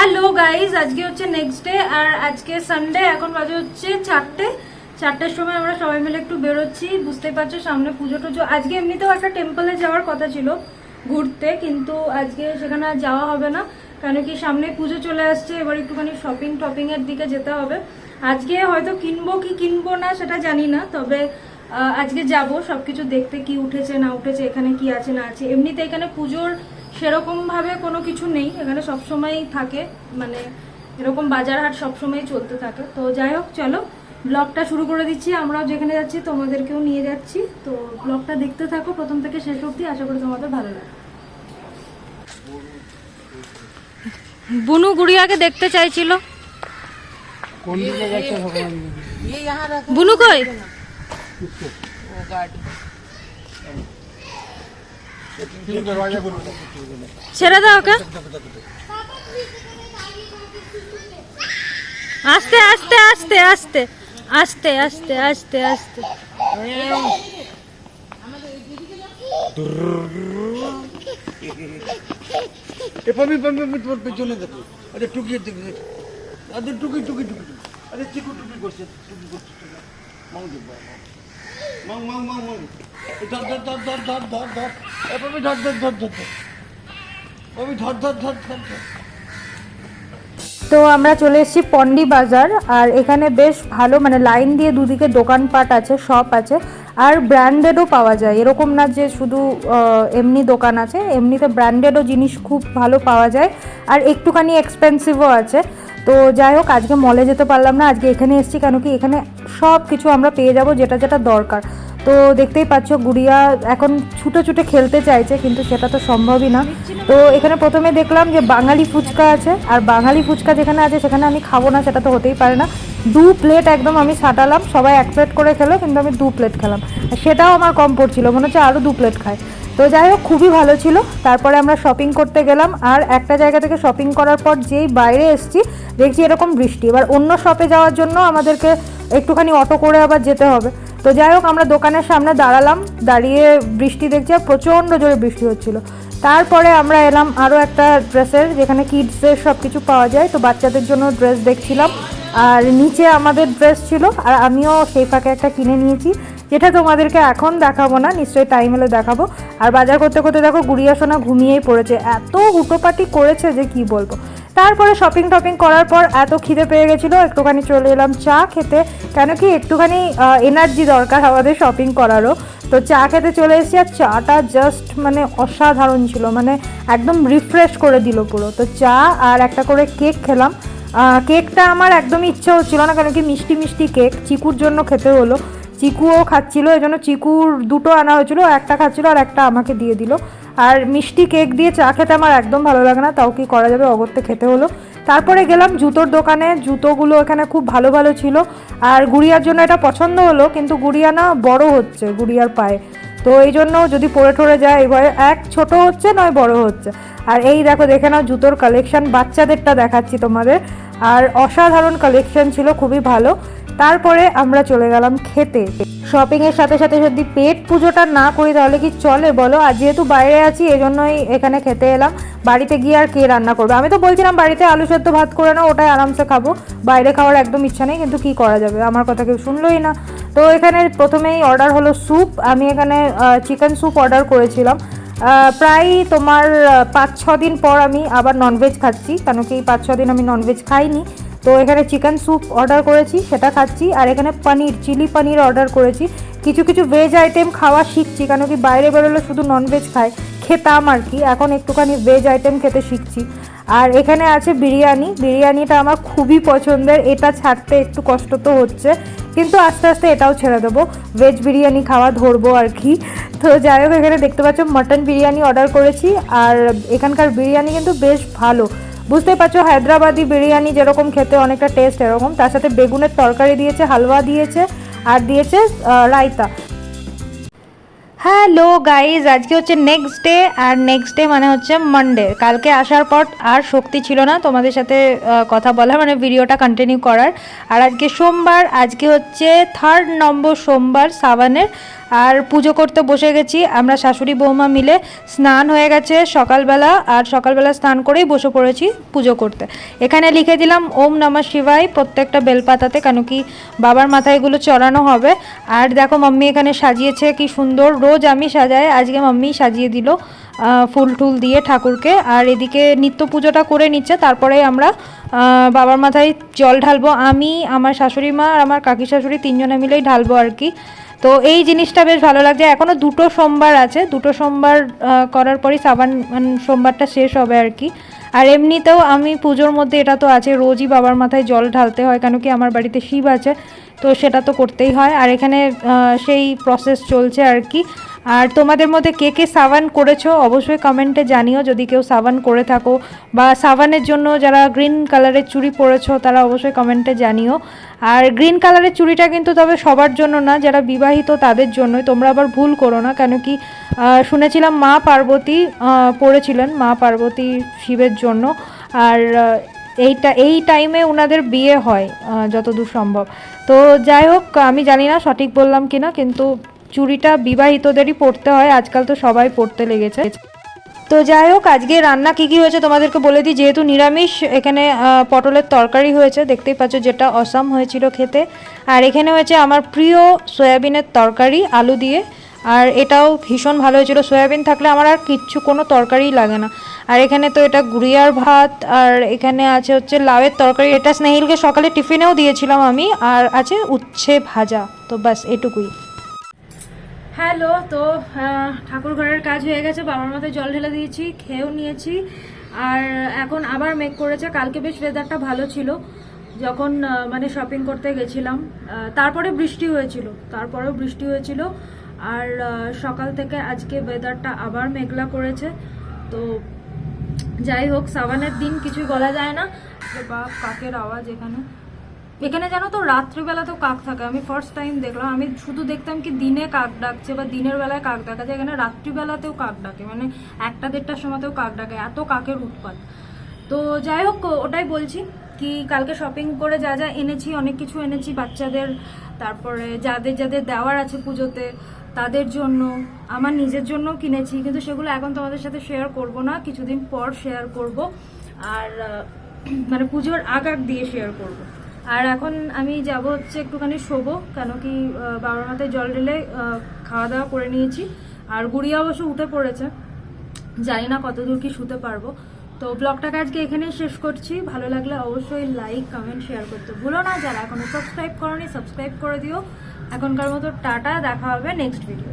Hello guys, আজকে হচ্ছে next day আর আজকে সানডে। এখন বাজে হচ্ছে চারটের সময় আমরা সবাই মিলে একটু বেরোচ্ছি। বুঝতেই পারছো সামনে পুজো টুজো। আজকে এমনিতেও একটা টেম্পলে যাওয়ার কথা ছিল ঘুরতে, কিন্তু আজকে সেখানে আর যাওয়া হবে না, কারণ কি সামনে পুজো চলে আসছে। এবার একটুখানি শপিং এর দিকে যেতে হবে। আজকে হয়তো কিনবো কি কিনবো না সেটা জানি না, তবে আজকে যাব সবকিছু দেখতে, কি উঠেছে না উঠেছে, এখানে কি আছে না আছে। এমনিতে এখানে পুজোর সেরকম ভাবে কোনো কিছু নেই, এখানে সবসময় থাকে, মানে এরকম বাজার হাট সবসময় চলতে থাকে। তো যাই হোক, চলো ব্লগটা শুরু করে দিচ্ছি। আমরাও যেখানে যাচ্ছি তোমাদেরকেও নিয়ে যাচ্ছি, তো ব্লগটা দেখতে থাকো প্রথম থেকে শেষ অবধি, আশা করি তোমাদের ভালো লাগে। বুনু গুড়িয়াকে দেখতে চাইছিল। বুনু কই? ছেড়ে দাও ওকে। আস্তে আস্তে আস্তে আস্তে আস্তে আস্তে আস্তে আস্তে। তোর পেছনে দেখো, আরে টুকি দেখবে, আরে টুকি টুকি টুকি, আরে চিকু টুকি করছে, টুকি করছে, মাং দেখবে, মাং মাং মাং মাং, ধর ধর ধর ধর ধর ধর ধর, এভাবে ধর ধর ধর ধর ধর, ওই ধর ধর ধর ধর ধর। তো আমরা চলে এসেছি পন্ডি বাজার, আর এখানে বেশ ভালো, মানে লাইন দিয়ে দুদিকে দোকানপাট আছে, শপ আছে, আর ব্র্যান্ডেডও পাওয়া যায়। এরকম না যে শুধু এমনি দোকান আছে, এমনিতে ব্র্যান্ডেডও জিনিস খুব ভালো পাওয়া যায়, আর একটুখানি এক্সপেন্সিভও আছে। তো যাই হোক, আজকে মলে যেতে পারলাম না, আজকে এখানে এসেছি, কেন কি এখানে সব কিছু আমরা পেয়ে যাব যেটা যেটা দরকার। তো দেখতেই পাচ্ছ গুড়িয়া এখন ছুটে ছুটে খেলতে চাইছে, কিন্তু সেটা তো সম্ভবই না। তো এখানে প্রথমে দেখলাম যে বাঙালি ফুচকা আছে, আর বাঙালি ফুচকা যেখানে আছে সেখানে আমি খাবো না, সেটা তো হতেই পারে না। 2 প্লেট একদম আমি সাটালাম, সবাই 1 প্লেট করে খেলো, কিন্তু আমি 2 প্লেট খেলাম, সেটাও আমার কম পড়ছিল, মনে হচ্ছে আরও 2 প্লেট খায়। তো যাই হোক, খুবই ভালো ছিল। তারপরে আমরা শপিং করতে গেলাম, আর একটা জায়গা থেকে শপিং করার পর যেই বাইরে এসেছি দেখছি এরকম বৃষ্টি। এবার অন্য শপে যাওয়ার জন্য আমাদেরকে একটুখানি অটো করে আবার যেতে হবে। তো যাই হোক, আমরা দোকানের সামনে দাঁড়ালাম, দাঁড়িয়ে বৃষ্টি দেখছি, আর প্রচণ্ড জোরে বৃষ্টি হচ্ছিল। তারপরে আমরা এলাম আরও একটা ড্রেসের, যেখানে কিডসের সব কিছু পাওয়া যায়, তো বাচ্চাদের জন্য ড্রেস দেখছিলাম, আর নিচে আমাদের ড্রেস ছিল, আর আমিও সেই ফাঁকে একটা কিনে নিয়েছি, যেটা তোমাদেরকে এখন দেখাবো না, নিশ্চয়ই টাইম হলে দেখাবো। আর বাজার করতে করতে দেখো গুড়িয়া সোনা ঘুমিয়েই পড়েছে, এত হুটোপাটি করেছে যে কি বলবো। তারপরে শপিং টপিং করার পর এত খিদে পেয়ে গেছিলো, একটুখানি চলে এলাম চা খেতে, কেন কি একটুখানি এনার্জি দরকার আমাদের শপিং করারও। তো চা খেতে চলে এসেছি, আর চাটা জাস্ট মানে অসাধারণ ছিল, মানে একদম রিফ্রেশ করে দিল পুরো। তো চা আর একটা করে কেক খেলাম। কেকটা আমার একদমই ইচ্ছা হচ্ছিল না, কেন কি মিষ্টি মিষ্টি কেক, চিকুর জন্য খেতে হলো, চিকুও খাচ্ছিল, এই জন্য চিকুর 2টো আনা হয়েছিল, একটা খাচ্ছিল আর একটা আমাকে দিয়ে দিল। আর মিষ্টি কেক দিয়ে চা খেতে আমার একদম ভালো লাগে না, তাও কি করা যাবে, অগত্যা খেতে হলো। তারপরে গেলাম জুতোর দোকানে, জুতোগুলো এখানে খুব ভালো ভালো ছিল, আর গুড়িয়ার জন্য এটা পছন্দ হলো, কিন্তু গুড়িয়া না বড় হচ্ছে গুড়িয়ার পায়ে, তো এই জন্য যদি পরে ঠরে যায় এবারে, এক ছোট হচ্ছে নয় বড় হচ্ছে। আর এই দেখো, দেখে নাও জুতোর কালেকশন, বাচ্চাদেরটা দেখাচ্ছি তোমাদের, আর অসাধারণ কালেকশন ছিল, খুবই ভালো। তারপরে আমরা চলে গেলাম খেতে। শপিংয়ের সাথে সাথে যদি পেট পুজোটা না করি তাহলে কি চলে বলো? আর যেহেতু বাইরে আছি এজন্যই এখানে খেতে এলাম, বাড়িতে গিয়ে আর কে রান্না করবে। আমি তো বলছিলাম বাড়িতে আলু সেদ্ধ ভাত করে নাও, ওটাই আরামসে খাবো, বাইরে খাওয়ার একদম ইচ্ছা নেই, কিন্তু কি করা যাবে, আমার কথা কেউ শুনলোই না। তো এখানে প্রথমেই অর্ডার হলো স্যুপ, আমি এখানে চিকেন স্যুপ অর্ডার করেছিলাম। প্রায় তোমার 5-6 দিন পর আমি আবার ননভেজ খাচ্ছি, কেন কি 5-6 দিন আমি ননভেজ খাইনি। তো এখানে চিকেন স্যুপ অর্ডার করেছি, সেটা খাচ্ছি, আর এখানে পনির, চিলি পনির অর্ডার করেছি। কিছু কিছু ভেজ আইটেম খাওয়া শিখছি, কেন কি বাইরে বেরোলে শুধু ননভেজ খেতাম আর কি, এখন একটুখানি ভেজ আইটেম খেতে শিখছি। আর এখানে আছে বিরিয়ানি, বিরিয়ানিটা আমার খুবই পছন্দের, এটা ছাড়তে একটু কষ্ট তো হচ্ছে, কিন্তু আস্তে আস্তে এটাও ছেড়ে দেবো, ভেজ বিরিয়ানি খাওয়া ধরবো আর কি। তো যাই হোক, এখানে দেখতে পাচ্ছ মাটন বিরিয়ানি অর্ডার করেছি, আর এখানকার বিরিয়ানি কিন্তু বেশ ভালো, বুঝতেই পারছো হায়দ্রাবাদি বিরিয়ানি যেরকম খেতে অনেকটা টেস্ট এরকম, তার সাথে বেগুনের তরকারি দিয়েছে, হালুয়া দিয়েছে, আর দিয়েছে রায়তা। হ্যালো গাইজ, আজকে হচ্ছে নেক্সট ডে, আর নেক্সট ডে মানে হচ্ছে মানডে। কালকে আসার পর আর শক্তি ছিল না তোমাদের সাথে কথা বলার, মানে ভিডিওটা কন্টিনিউ করার। আর আজকে সোমবার, আজকে হচ্ছে 3rd নম্বর সোমবার সাবানের, আর পুজো করতে বসে গেছি আমরা শাশুড়ি বৌমা মিলে। স্নান হয়ে গেছে সকালবেলা, আর সকালবেলা স্নান করেই বসে পড়েছি পুজো করতে। এখানে লিখে দিলাম ওম নমঃ শিবায় প্রত্যেকটা বেলপাতাতে, কেন কি বাবার মাথায় এগুলো চড়ানো হবে। আর দেখো মাম্মি এখানে সাজিয়েছে কি সুন্দর, রোজ আমি সাজাই, আজকে মাম্মি সাজিয়ে দিল ফুল টুল দিয়ে ঠাকুরকে। আর এদিকে নিত্য পুজোটা করে নিচ্ছে, তারপরে আমরা বাবার মাথায় জল ঢালবো। আমি, আমার শাশুড়ি মা আর আমার কাকি শাশুড়ি তিনজনে মিলেই ঢালবো আর কি। তো এই জিনিসটা বেশ ভালো লাগছে। এখনও 2টো সোমবার আছে, 2টো সোমবার করার পরই সাবান সোমবারটা শেষ হবে আর কি। আর এমনিতেও আমি পুজোর মধ্যে এটা তো আছে, রোজই বাবার মাথায় জল ঢালতে হয়, কেন কি আমার বাড়িতে শিব আছে, তো সেটা তো করতেই হয়। আর এখানে সেই প্রসেস চলছে আর কি। আর তোমাদের মধ্যে কে কে সাবান করেছো অবশ্যই কমেন্টে জানিও, যদি কেউ সাবান করে থাকো, বা সাবানের জন্য যারা গ্রিন কালারের চুড়ি পরেছো তারা অবশ্যই কমেন্টে জানিও। আর গ্রিন কালারের চুড়িটা কিন্তু তবে সবার জন্য না, যারা বিবাহিত তাদের জন্যই, তোমরা আবার ভুল করো না, কেন কি শুনেছিলাম মা পার্বতী পরেছিলেন, মা পার্বতী শিবের জন্য। আর এই টাইমে ওনাদের বিয়ে হয় যতদূর সম্ভব। তো যাই হোক, আমি জানি না সঠিক বললাম কিনা, কিন্তু চুড়িটা বিবাহিতদেরই পরতে হয়, আজকাল তো সবাই পরতে লেগেছে। তো যাই হোক, আজকে রান্না কী কী হয়েছে তোমাদেরকে বলে দিই। যেহেতু নিরামিষ, এখানে পটলের তরকারি হয়েছে, দেখতেই পাচ্ছ, যেটা অসাম হয়েছিল খেতে। আর এখানে হয়েছে আমার প্রিয় সয়াবিনের তরকারি আলু দিয়ে, আর এটাও ভীষণ ভালো হয়েছিল। সয়াবিন থাকলে আমার আর কিচ্ছু কোনো তরকারিই লাগে না। আর এখানে তো এটা গুড়িয়ার ভাত, আর এখানে আছে হচ্ছে লাউয়ের তরকারি, এটা স্নেহিলকে সকালে টিফিনেও দিয়েছিলাম আমি। আর আছে উচ্ছে ভাজা, তো ব্যাস এটুকুই। হ্যালো, তো ঠাকুর ঘরের কাজ হয়ে গেছে, বাবার মাথায় জল ঢেলে দিয়েছি, খেয়েও নিয়েছি। আর এখন আবার মেঘ করেছে। কালকে বেশ ওয়েদারটা ভালো ছিল যখন মানে শপিং করতে গেছিলাম, তারপরেও বৃষ্টি হয়েছিল। আর সকাল থেকে আজকে ওয়েদারটা আবার মেঘলা করেছে। তো যাই হোক, সাবানের দিন কিছুই বলা যায় না। বা কাকের আওয়াজ এখানে জানো তো রাত্রিবেলাতেও কাক থাকে, আমি ফার্স্ট টাইম দেখলাম। আমি শুধু দেখতাম কি দিনে কাক ডাকছে বা দিনের বেলায় কাক ডাকা যায়, এখানে রাত্রিবেলাতেও কাক ডাকে, মানে 1টা-1:30টার সময়তেও কাক ডাকে, এত কাকের উৎপাত। তো যাই হোক, ওটাই বলছি কি কালকে শপিং করে যা যা এনেছি, অনেক কিছু এনেছি বাচ্চাদের, তারপরে যাদের যাদের দেওয়ার আছে পুজোতে তাদের জন্য, আমার নিজের জন্য কিনেছি, কিন্তু সেগুলো এখন তোমাদের সাথে শেয়ার করব না, কিছুদিন পর শেয়ার করব। আর মানে পুজোর আগ দিয়ে শেয়ার করব। আর এখন আমি যাব হচ্ছে একটুখানি শোবো, কেন কি বাবার মাথায় জল ঢেলে খাওয়া দাওয়া করে নিয়েছি। আর গুড়িয়া অবশ্য উঠে পড়েছে, জানি না কতদূর কি শুতে পারবো। তো ব্লগটাকে আজকে এখানেই শেষ করছি। ভালো লাগলে অবশ্যই লাইক কমেন্ট শেয়ার করতে ভুলো না। যারা এখনো সাবস্ক্রাইব করোনি সাবস্ক্রাইব করে দিও। এখনকার মতো টাটা, দেখা হবে নেক্সট ভিডিও।